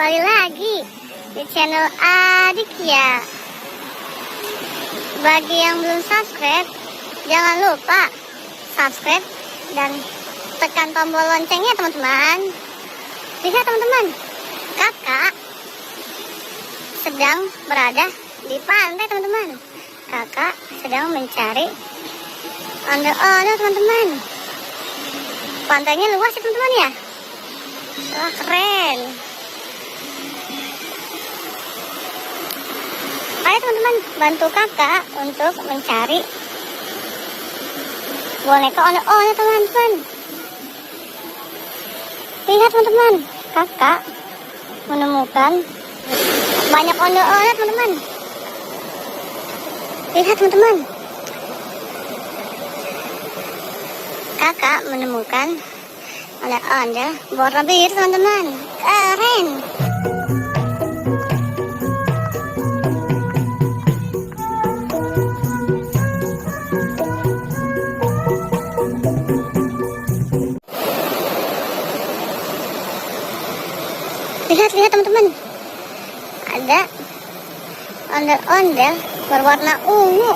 kembali lagi di channel Adik ya. Bagi yang belum subscribe, jangan lupa subscribe dan tekan tombol loncengnya teman-teman. Lihat teman-teman, kakak sedang berada di pantai teman-teman. Kakak sedang mencari ondel-ondel teman-teman. Pantainya luas ya teman-teman ya. Wah, keren. Ayo teman-teman, bantu kakak untuk mencari boneka ondel-ondel teman-teman. Lihat teman-teman, kakak menemukan banyak ondel-ondel teman-teman. Lihat teman-teman, kakak menemukan ondel-ondel warna biru teman-teman. Keren. Lihat teman-teman, ada ondel-ondel berwarna ungu.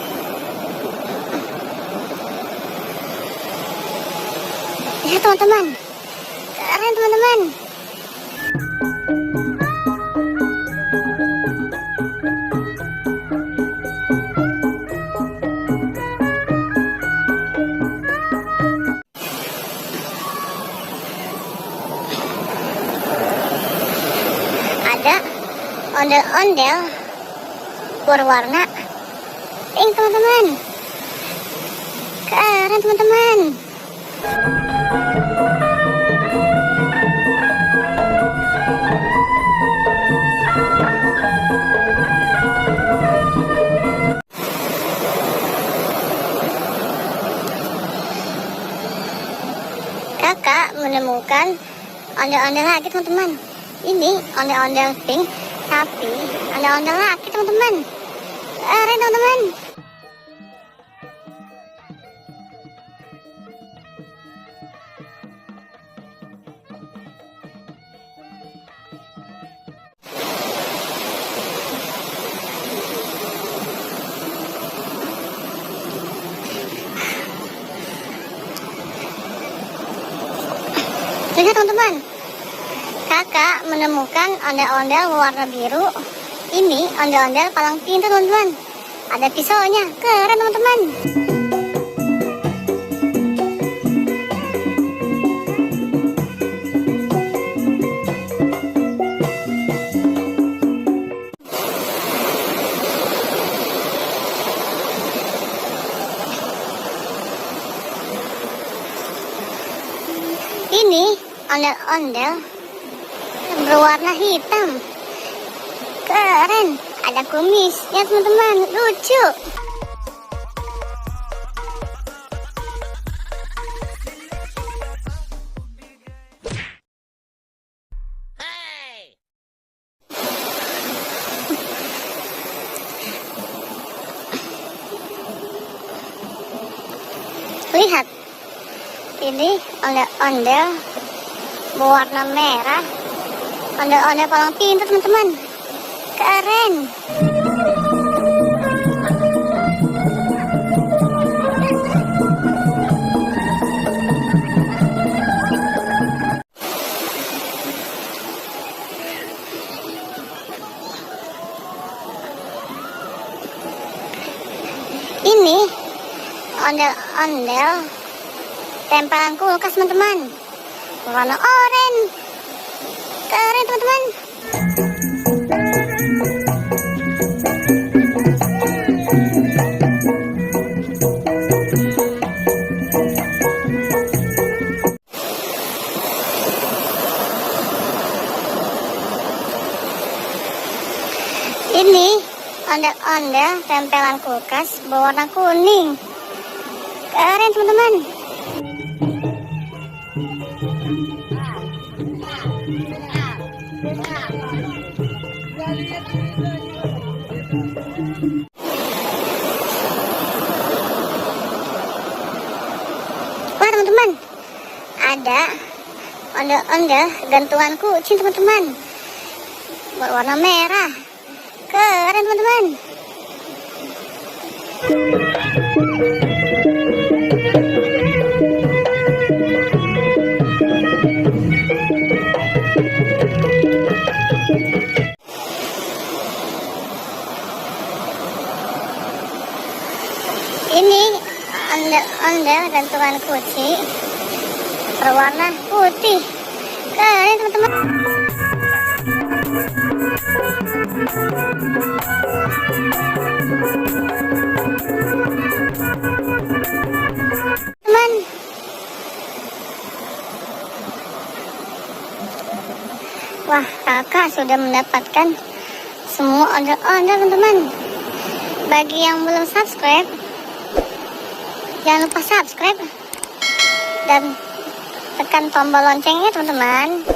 Lihat teman-teman, keren teman-teman. Ada ondel-ondel berwarna pink teman-teman. Keren teman-teman. Kakak menemukan ondel-ondel lagi teman-teman. Ini ondel-ondel pink, tapi ondel-ondel laki teman-teman. Keren teman-teman. Lihat teman-teman, kakak menemukan ondel-ondel warna biru. Ini ondel-ondel palang pintu teman-teman. Ada pisaunya, keren teman-teman. Ini ondel-ondel berwarna hitam. Keren, ada kumisnya teman-teman, lucu. Lihat, ini ondel-ondel berwarna merah. Ondel-ondel palang pintu teman-teman. Keren. Ini ondel-ondel tempelan kulkas teman-teman. Warna oranye. Keren teman-teman. Ini ondel-ondel tempelan kulkas berwarna kuning. Keren teman-teman. Wah teman-teman, ada ondel-ondel gantungan kucing teman-teman. berwarna merah. Keren teman-teman. Ini ondel-ondel gantungan kunci berwarna putih. Keren teman-teman. Teman, wah, kakak sudah mendapatkan semua ondel-ondel teman-teman. Bagi yang belum subscribe, jangan lupa subscribe dan tekan tombol loncengnya teman-teman.